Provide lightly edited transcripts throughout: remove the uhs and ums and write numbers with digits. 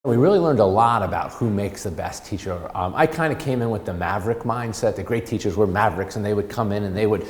We really learned a lot about who makes the best teacher. I kind of came in with the maverick mindset. The great teachers were mavericks, and they would come in and they would,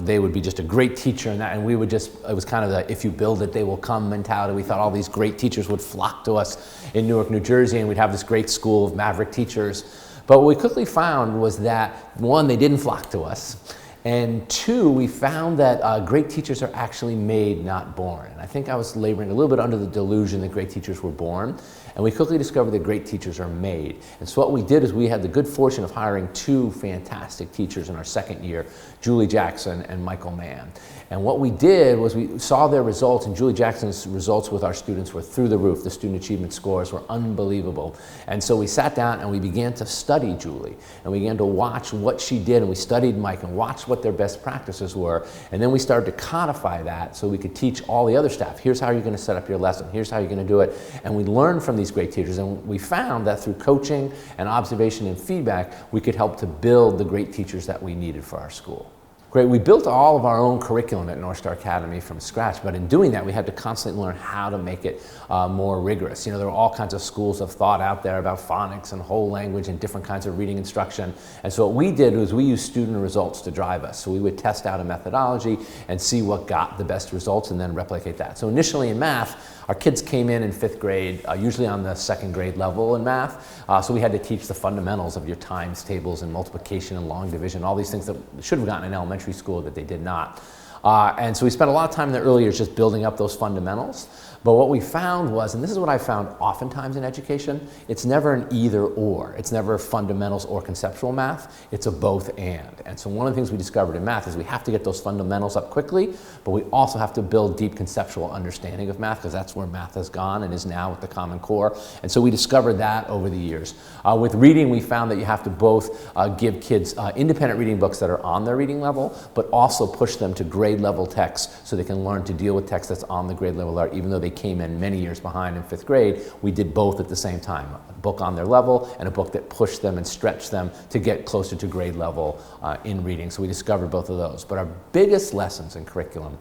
they would be just a great teacher, and we would just, it was kind of the if you build it, they will come mentality. We thought all these great teachers would flock to us in Newark, New Jersey, and we'd have this great school of maverick teachers. But what we quickly found was that, one, they didn't flock to us. And two, we found that great teachers are actually made, not born. And I think I was laboring a little bit under the delusion that great teachers were born. And we quickly discovered that great teachers are made. And so what we did is we had the good fortune of hiring two fantastic teachers in our second year, Julie Jackson and Michael Mann. And what we did was we saw their results, and Julie Jackson's results with our students were through the roof. The student achievement scores were unbelievable. And so we sat down and we began to study Julie. And we began to watch what she did, and we studied Mike and watched what their best practices were. And then we started to codify that so we could teach all the other staff. Here's how you're going to set up your lesson. Here's how you're going to do it. And we learned from these great teachers, and we found that through coaching and observation and feedback, we could help to build the great teachers that we needed for our school. Great. We built all of our own curriculum at North Star Academy from scratch, but in doing that, we had to constantly learn how to make it more rigorous. You know, there are all kinds of schools of thought out there about phonics and whole language and different kinds of reading instruction. And so what we did was we used student results to drive us. So we would test out a methodology and see what got the best results and then replicate that. So initially in math, our kids came in fifth grade, usually on the second grade level in math. So we had to teach the fundamentals of your times tables and multiplication and long division, all these things that should have gotten in elementary school that they did not. And so we spent a lot of time in the early years just building up those fundamentals. But what we found was, and this is what I found oftentimes in education, it's never an either or. It's never fundamentals or conceptual math. It's a both and. And so one of the things we discovered in math is we have to get those fundamentals up quickly, but we also have to build deep conceptual understanding of math, because that's where math has gone and is now with the Common Core. And so we discovered that over the years. With reading, we found that you have to both give kids independent reading books that are on their reading level, but also push them to grade level text so they can learn to deal with text that's on the grade level, even though they came in many years behind in fifth grade. We did both at the same time, a book on their level and a book that pushed them and stretched them to get closer to grade level in reading. So we discovered both of those. But our biggest lessons in curriculum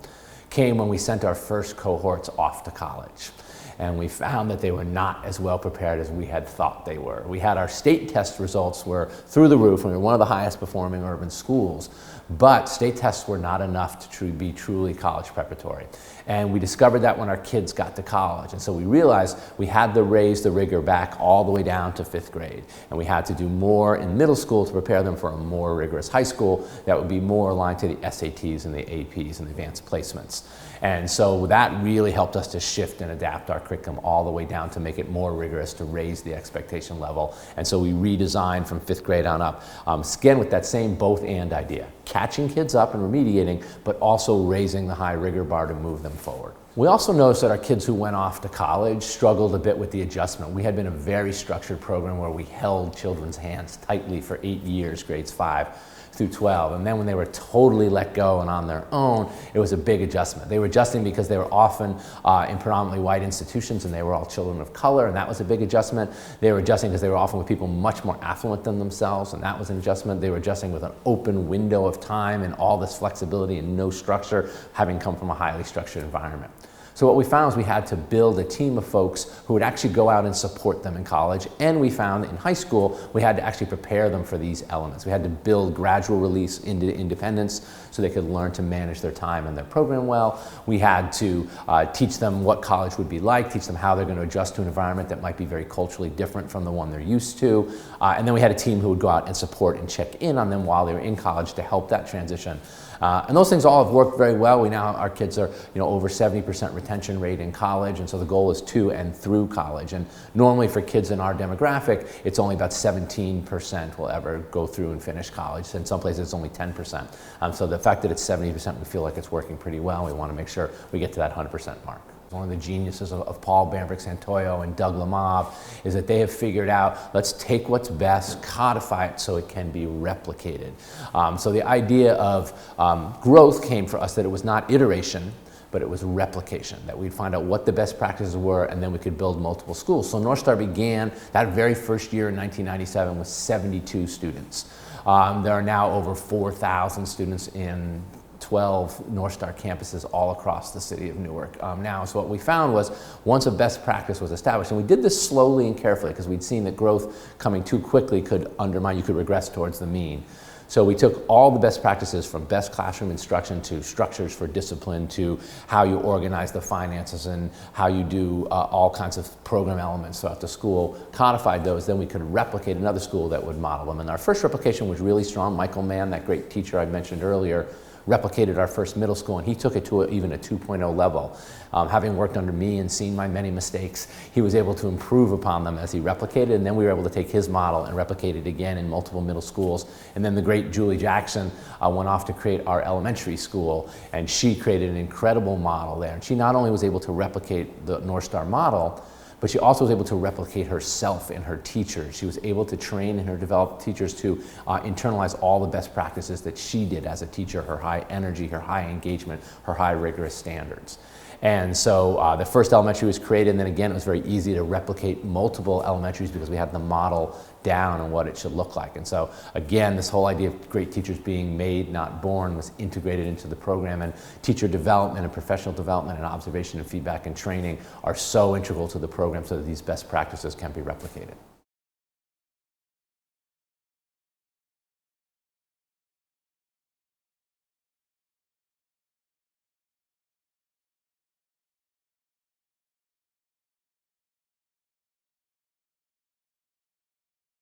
came when we sent our first cohorts off to college. And we found that they were not as well prepared as we had thought they were. We had our state test results were through the roof, and we were one of the highest performing urban schools, but state tests were not enough to be truly college preparatory. And we discovered that when our kids got to college. And so we realized we had to raise the rigor back all the way down to fifth grade. And we had to do more in middle school to prepare them for a more rigorous high school that would be more aligned to the SATs and the APs and the advanced placements. And so that really helped us to shift and adapt our curriculum all the way down to make it more rigorous, to raise the expectation level. And so we redesigned from fifth grade on up, again with that same both and idea, catching kids up and remediating, but also raising the high rigor bar to move them forward. We also noticed that our kids who went off to college struggled a bit with the adjustment. We had been a very structured program where we held children's hands tightly for 8 years, grades 5 through 12. And then when they were totally let go and on their own, it was a big adjustment. They were adjusting because they were often in predominantly white institutions, and they were all children of color, and that was a big adjustment. They were adjusting because they were often with people much more affluent than themselves, and that was an adjustment. They were adjusting with an open window of time and all this flexibility and no structure, having come from a highly structured environment. So what we found is we had to build a team of folks who would actually go out and support them in college, and we found in high school we had to actually prepare them for these elements. We had to build gradual release into independence so they could learn to manage their time and their program well. We had to teach them what college would be like, teach them how they're going to adjust to an environment that might be very culturally different from the one they're used to. And then we had a team who would go out and support and check in on them while they were in college to help that transition. And those things all have worked very well. Our kids are over 70% retention rate in college, and so the goal is to and through college. And normally for kids in our demographic, it's only about 17% will ever go through and finish college. In some places it's only 10%. So the fact that it's 70%, we feel like it's working pretty well. We want to make sure we get to that 100% mark. One of the geniuses of Paul Bambrick-Santoyo and Doug Lemov is that they have figured out, let's take what's best, codify it so it can be replicated. So the idea of growth came for us that it was not iteration, but it was replication, that we'd find out what the best practices were, and then we could build multiple schools. So North Star began that very first year in 1997 with 72 students. There are now over 4,000 students in 12 North Star campuses all across the city of Newark now. So what we found was once a best practice was established, and we did this slowly and carefully because we'd seen that growth coming too quickly could undermine, you could regress towards the mean. So we took all the best practices from best classroom instruction to structures for discipline to how you organize the finances and how you do all kinds of program elements throughout the school, codified those, then we could replicate another school that would model them. And our first replication was really strong. Michael Mann, that great teacher I mentioned earlier, replicated our first middle school, and he took it to even a 2.0 level. Having worked under me and seen my many mistakes, he was able to improve upon them as he replicated, and then we were able to take his model and replicate it again in multiple middle schools. And then the great Julie Jackson went off to create our elementary school, and she created an incredible model there. And she not only was able to replicate the North Star model, but she also was able to replicate herself and her teachers. She was able to train and develop teachers to internalize all the best practices that she did as a teacher, her high energy, her high engagement, her high rigorous standards. And so the first elementary was created, and then again it was very easy to replicate multiple elementaries because we had the model down and what it should look like. And so again, this whole idea of great teachers being made, not born, was integrated into the program, and teacher development and professional development and observation and feedback and training are so integral to the program so that these best practices can be replicated.